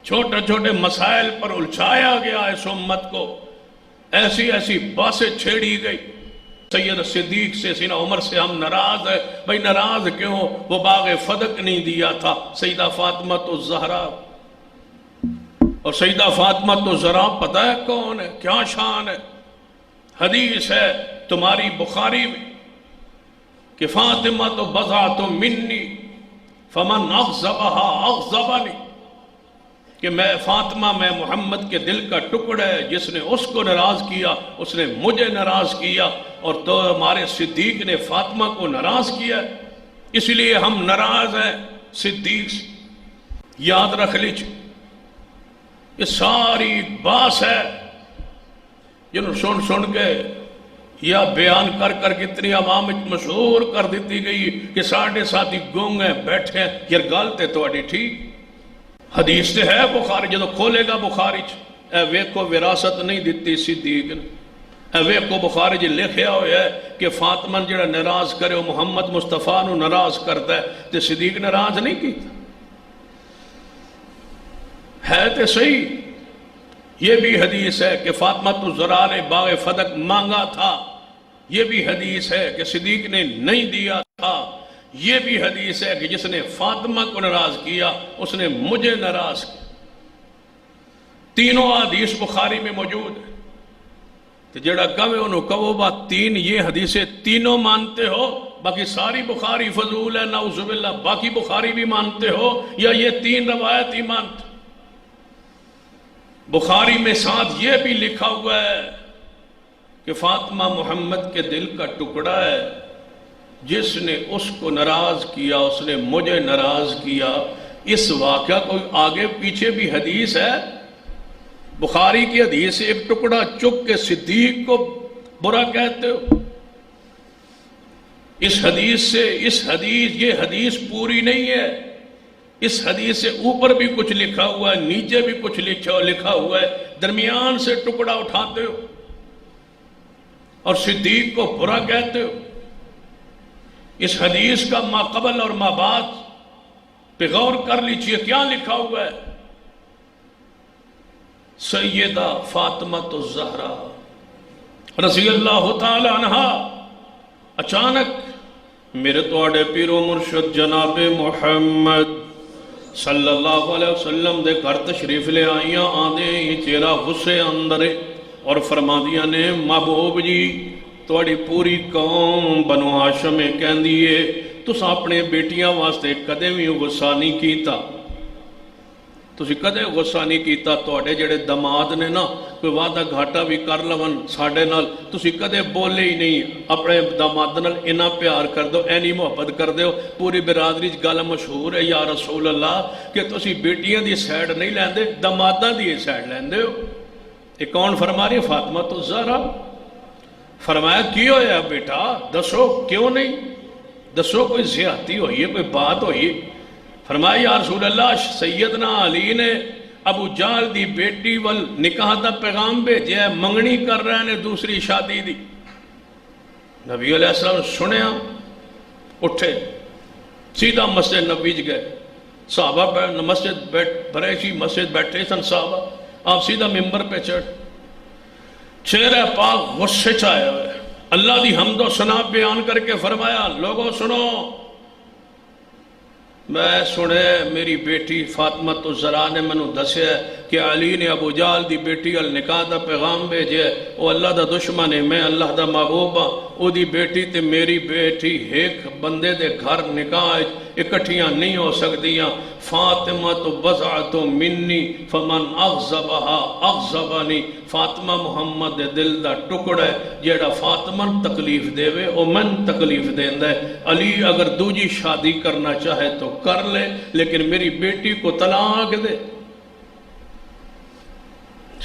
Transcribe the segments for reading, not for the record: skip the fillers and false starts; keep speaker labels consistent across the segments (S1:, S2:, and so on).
S1: چھوٹے چھوٹے مسائل پر الجھایا گیا اس امت کو، ایسی ایسی باتیں چھیڑی گئی۔ سید صدیق سے، سیدنا عمر سے ہم ناراض ہیں، بھائی ناراض کیوں؟ وہ باغ فدق نہیں دیا تھا سیدہ فاطمہ الزہرا، اور سیدہ فاطمہ الزہرا پتہ ہے کون ہے، کیا شان ہے؟ حدیث ہے تمہاری بخاری میں کہ فاطمہ تو بضعۃ منی فمن اغضبها اغضبنی، کہ میں فاطمہ میں محمد کے دل کا ٹکڑا ہے، جس نے اس کو ناراض کیا اس نے مجھے ناراض کیا، اور تو ہمارے صدیق نے فاطمہ کو ناراض کیا، اس لیے ہم ناراض ہیں صدیق سے۔ یاد رکھ لیجیے، یہ ساری باس ہے جنہوں سن سن کے یا بیان کر کر کتنی عوام مشہور کر دیتی گئی کہ ساڑھے ساتھی گونگ ہیں، بیٹھے ہیں، یہ گالتے تو اڈی ٹھیک حدیث تے ہے بخاری، جدو کھولے گا بخاری اے ویکھو وراثت نہیں دیتی صدیق نے، اے ویکھو بخاری جی لکھیا ہویا ہے کہ فاطمہ جڑا ناراض کرے وہ محمد مصطفیٰ نو ناراض کرتا ہے، تے صدیق ناراض نہیں کیتا ہے تے صحیح۔ یہ بھی حدیث ہے کہ فاطمہ الزہرا نے باغ فدق مانگا تھا، یہ بھی حدیث ہے کہ صدیق نے نہیں دیا تھا، یہ بھی حدیث ہے کہ جس نے فاطمہ کو ناراض کیا اس نے مجھے ناراض کیا۔ تینوں حدیث بخاری میں موجود ہے، تو جڑا کہے انہوں کہو بات تین یہ حدیثیں تینوں مانتے ہو، باقی ساری بخاری فضول ہے نعوذ باللہ، باقی بخاری بھی مانتے ہو یا یہ تین روایت ہی مانتے؟ بخاری میں ساتھ یہ بھی لکھا ہوا ہے کہ فاطمہ محمد کے دل کا ٹکڑا ہے، جس نے اس کو ناراض کیا اس نے مجھے ناراض کیا۔ اس واقعہ کوئی آگے پیچھے بھی حدیث ہے، بخاری کی حدیث سے ایک ٹکڑا چک کے صدیق کو برا کہتے ہو۔ اس حدیث سے یہ حدیث پوری نہیں ہے، اس حدیث سے اوپر بھی کچھ لکھا ہوا ہے، نیچے بھی کچھ لکھا ہوا ہے، درمیان سے ٹکڑا اٹھاتے ہو اور صدیق کو برا کہتے ہو۔ اس حدیث کا ما قبل اور ما بعد پہ غور کر لیجئے، کیا لکھا ہوا ہے؟ سیدہ فاطمہ الزہرا رضی اللہ تعالی عنہا اچانک میرے توڑے پیر و مرشد جناب محمد صلی اللہ علیہ وسلم دے گھر تشریف لے آئیاں، آدھے یہ چہرہ غصے اندرے اور فرما دیا نے محبوب جی توڑی پوری قوم بنو ہاشم کہن دیئے تُس اپنے بیٹیاں واسطے کدے بھی غصہ نہیں کیتا، تُسی کدے غصہ نہیں کیتا، توڑے جڑے دماد نے نا کوئی وعدہ گھاٹا بھی کر لون ساڑھے نال تُسی کدے بولے ہی نہیں، اپنے دماد نال انہا پیار کر دو، اینی محبت کر دو۔ پوری برادری گل مشہور ہے یا رسول اللہ کہ تُسی بیٹیاں دی سیڈ نہیں لیندے، دماداں دی سیڈ لیندے ہو۔ یہ کون فرما رہی؟ فاطمہ الزہرا۔ فرمایا کی ہویا بیٹا دسو کیوں نہیں، دسو کوئی زیادتی ہوئی ہے، کوئی بات ہوئی ہے؟ فرمایا یا رسول اللہ سیدنا علی نے ابو جہل دی بیٹی وال نکاح دا پیغام بھیجے ہے، منگنی کر رہے ہیں دوسری شادی دی۔ نبی علیہ السلام سنیا، اٹھے سیدھا مسجد نبی گئے، صحابہ مسجد بریشی مسجد بیٹھے سن صحابہ، آپ سیدھا ممبر پہ چڑھ، چہرہ پاک غصے چاہے ہوئے، اللہ دی حمد و ثنا بیان کر کے فرمایا لوگوں سنو، میں سنے میری بیٹی فاطمہ الزہرا نے منو دسے کہ علی نے ابو جہل دی بیٹی ال نکاح دا پیغام بھیجے، وہ اللہ دا دشمن ہے، میں اللہ دا محبوب ہاں، او دی بیٹی تے میری بیٹی ایک بندے دے گھر نکاح اکٹھیاں نہیں ہو سکتیاں، فاطمہ تو بضعۃ منی فمن اغضبها اغضبنی، فاطمہ محمد دے دل دا ٹکڑا ہے، جیڑا فاطمہ تکلیف دے وے او من تکلیف دیندا ہے۔ علی اگر دوجی شادی کرنا چاہے تو کر لے، لیکن میری بیٹی کو طلاق دے۔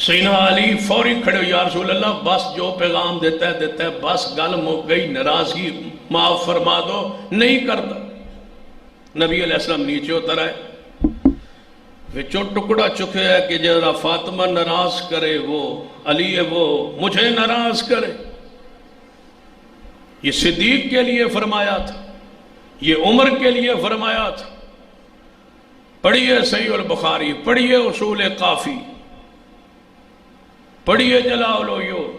S1: سیدنا علی فوری کھڑے ہو، یا رسول اللہ بس جو پیغام دیتا ہے بس گل مک گئی، ناراضگی معاف فرما دو، نہیں کرتا۔ نبی علیہ السلام نیچے اتر آئے، وچوں ٹکڑا چکے ہے کہ جرا فاطمہ ناراض کرے وہ علی ہے، وہ مجھے ناراض کرے۔ یہ صدیق کے لیے فرمایا تھا، یہ عمر کے لیے فرمایا تھا، پڑھیے صحیح البخاری، پڑھیے اصول کافی، پڑھیے جلاء العیون۔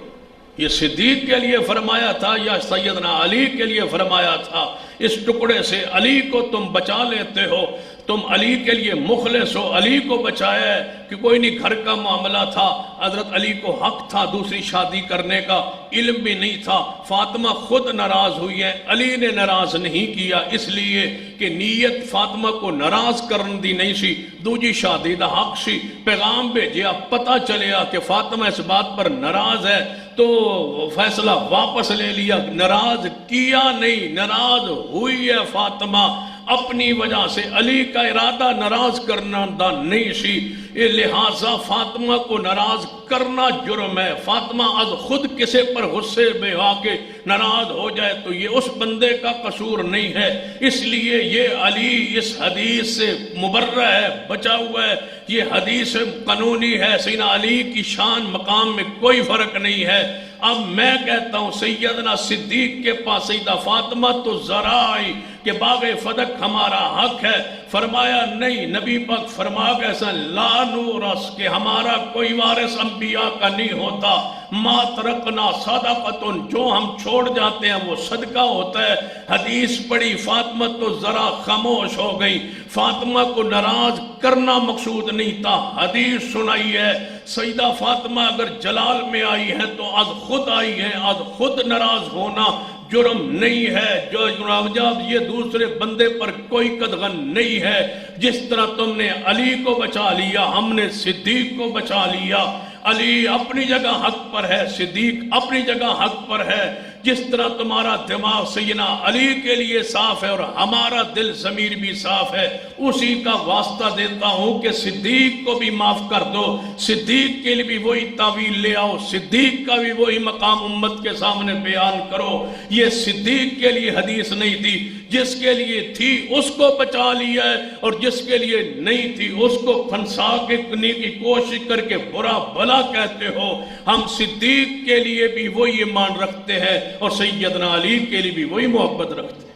S1: یہ صدیق کے لیے فرمایا تھا یا سیدنا علی کے لیے فرمایا تھا؟ اس ٹکڑے سے علی کو تم بچا لیتے ہو، تم علی کے لیے مخلص ہو، علی کو بچایا ہے کہ کوئی نہیں، گھر کا معاملہ تھا، حضرت علی کو حق تھا دوسری شادی کرنے کا، علم بھی نہیں تھا، فاطمہ خود ناراض ہوئی ہے، علی نے ناراض نہیں کیا، اس لیے کہ نیت فاطمہ کو ناراض کرن دی نہیں سی، دوجی شادی دا حق سی، پیغام بھیجیا، پتہ چلیا کہ فاطمہ اس بات پر ناراض ہے تو فیصلہ واپس لے لیا، ناراض کیا نہیں، ناراض ہوئی ہے فاطمہ اپنی وجہ سے، علی کا ارادہ ناراض کرنا دا نہیں سی، لہٰذا فاطمہ کو ناراض کرنا جرم ہے۔ فاطمہ از خود کسی پر غصے میں آ کے ناراض ہو جائے تو یہ اس بندے کا قصور نہیں ہے، اس لیے یہ علی اس حدیث سے مبرہ ہے، بچا ہوا ہے، یہ حدیث قانونی ہے، سیدنا علی کی شان مقام میں کوئی فرق نہیں ہے۔ اب میں کہتا ہوں سیدنا صدیق کے پاس سیدہ فاطمہ تو ذرا آئی کہ باغ فدق ہمارا حق ہے، فرمایا نہیں، نبی پاک فرما گئے لا نورث کہ ہمارا کوئی وارث انبیاء کا نہیں ہوتا، ما ترکنا صدقۃ جو ہم چھوڑ جاتے ہیں وہ صدقہ ہوتا ہے۔ حدیث پڑھی، فاطمہ تو ذرا خاموش ہو گئی، فاطمہ کو ناراض کرنا مقصود نہیں تھا، حدیث سنائی ہے۔ سیدہ فاطمہ اگر جلال میں آئی ہے تو از خود آئی ہے، از خود ناراض ہونا جرم نہیں ہے، جو جب یہ دوسرے بندے پر کوئی قدغن نہیں ہے۔ جس طرح تم نے علی کو بچا لیا، ہم نے صدیق کو بچا لیا۔ علی اپنی جگہ حق پر ہے، صدیق اپنی جگہ حق پر ہے۔ جس طرح تمہارا دماغ سیدنا علی کے لیے صاف ہے اور ہمارا دل ضمیر بھی صاف ہے، اسی کا واسطہ دیتا ہوں کہ صدیق کو بھی معاف کر دو، صدیق کے لیے بھی وہی تعویل لے آؤ، صدیق کا بھی وہی مقام امت کے سامنے بیان کرو۔ یہ صدیق کے لیے حدیث نہیں تھی، جس کے لیے تھی اس کو بچا لیا ہے، اور جس کے لیے نہیں تھی اس کو پھنسا کے کرنے کی کوشش کر کے برا بھلا کہتے ہو۔ ہم صدیق کے لیے بھی وہی ایمان رکھتے ہیں اور سیدنا علی کے لیے بھی وہی محبت رکھتے ہیں۔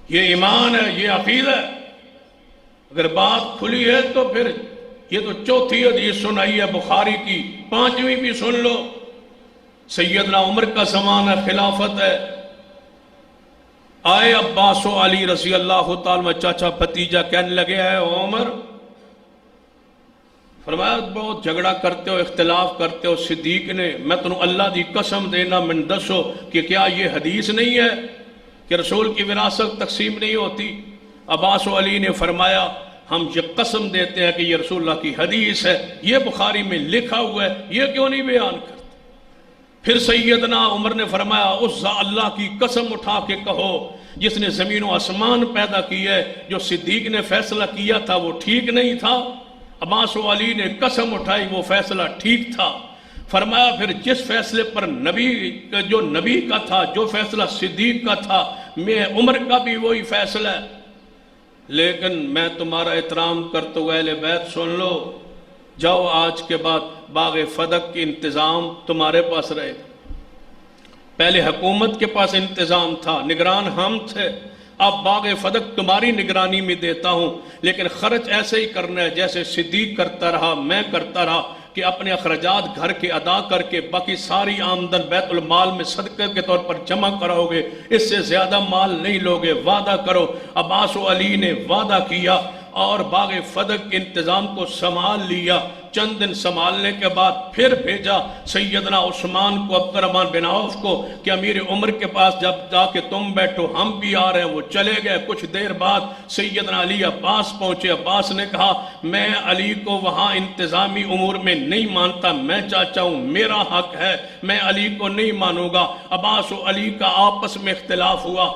S1: یہ ایمان ہے، یہ عقیدہ ہے۔ اگر بات کھلی ہے تو پھر یہ تو چوتھی حدیث سنائی ہے بخاری کی، پانچویں بھی سن لو۔ سیدنا عمر کا زمانہ خلافت ہے، آئے عباس و علی رضی اللہ تعالیٰ چاچا بھتیجا کہنے لگے ہے عمر، فرمایا بہت جھگڑا کرتے ہو، اختلاف کرتے ہو۔ صدیق نے میں تنہوں اللہ دی قسم دینا من دسو کہ کیا یہ حدیث نہیں ہے کہ رسول کی وراثت تقسیم نہیں ہوتی؟ عباس و علی نے فرمایا ہم یہ قسم دیتے ہیں کہ یہ رسول اللہ کی حدیث ہے، یہ بخاری میں لکھا ہوا ہے، یہ کیوں نہیں بیان کرتے؟ پھر سیدنا عمر نے فرمایا اس اللہ کی قسم اٹھا کے کہو جس نے زمین و آسمان پیدا کی ہے، جو صدیق نے فیصلہ کیا تھا وہ ٹھیک نہیں تھا؟ عباس و علی نے قسم اٹھائی وہ فیصلہ ٹھیک تھا۔ فرمایا پھر جس فیصلے پر جو نبی کا تھا، جو فیصلہ صدیق کا تھا، میں عمر کا بھی وہی فیصلہ ہے، لیکن میں تمہارا احترام کرتے ہوئے اہل بیت سن لو، جاؤ آج کے بعد باغ فدق کی انتظام تمہارے پاس رہے گا۔ پہلے حکومت کے پاس انتظام تھا، نگران ہم تھے، اب باغ فدق تمہاری نگرانی میں دیتا ہوں، لیکن خرچ ایسے ہی کرنا ہے جیسے صدیق کرتا رہا، میں کرتا رہا، کہ اپنے اخراجات گھر کے ادا کر کے باقی ساری آمدن بیت المال میں صدقہ کے طور پر جمع کراؤ گے، اس سے زیادہ مال نہیں لوگے، وعدہ کرو۔ عباس و علی نے وعدہ کیا اور باغ فدق کے انتظام کو سنبھال لیا۔ چند دن سنبھالنے کے بعد پھر بھیجا سیدنا عثمان کو، عبد الرحمن بن عوف کو کہ امیر عمر کے پاس جب جا کے تم بیٹھو، ہم بھی آ رہے ہیں۔ وہ چلے گئے، کچھ دیر بعد سیدنا علی عباس پہنچے۔ عباس نے کہا میں علی کو وہاں انتظامی امور میں نہیں مانتا، میں چاہتا ہوں میرا حق ہے، میں علی کو نہیں مانوں گا۔ عباس و علی کا آپس میں اختلاف ہوا۔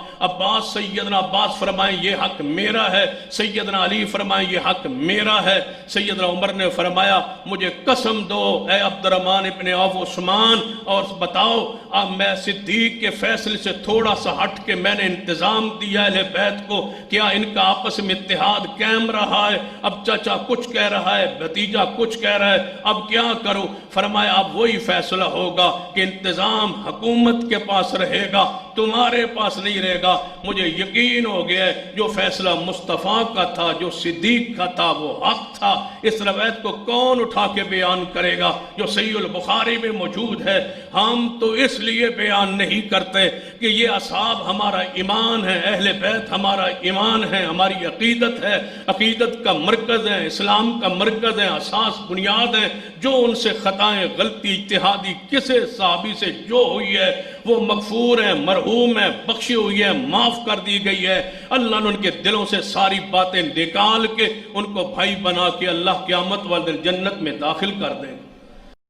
S1: سیدنا عباس فرمائیں یہ حق میرا ہے، سیدنا علی فرمائیں یہ حق میرا ہے۔ سیدنا عمر نے فرمایا مجھے قسم دو اے عبد الرحمن ابن عوف عثمان، اور بتاؤ اب میں صدیق کے فیصلے سے تھوڑا سا ہٹ کے میں نے انتظام دیا اہل بیت کو، کیا ان کا آپس میں اتحاد قائم رہا ہے؟ اب چچا کچھ کہہ رہا ہے، بھتیجا کچھ کہہ رہا ہے، اب کیا کروں؟ فرمایا اب وہی فیصلہ ہوگا کہ انتظام حکومت کے پاس رہے گا، تمہارے پاس نہیں رہے گا۔ مجھے یقین ہو گیا ہے جو فیصلہ مصطفیٰ کا تھا، جو صدیق کا تھا، وہ حق تھا۔ اس روایت کو کون اٹھا کے بیان کرے گا جو صحیح البخاری میں موجود ہے؟ ہم تو اس لیے بیان نہیں کرتے کہ یہ اصحاب ہمارا ایمان ہے، اہل بیت ہمارا ایمان ہے، ہماری عقیدت ہے، عقیدت کا مرکز ہے، اسلام کا مرکز ہے، اساس بنیاد ہے۔ جو ان سے خطائیں، غلطی، اجتہادی کسی صحابی سے جو ہوئی ہے وہ مغفور ہے، مرحوم ہے، بخشی ہوئی ہے، معاف کر دی گئی ہے۔ اللہ نے ان کے دلوں سے ساری باتیں نکال کے ان کو بھائی بنا کے اللہ قیامت والے دن جنت میں داخل کر دے گا۔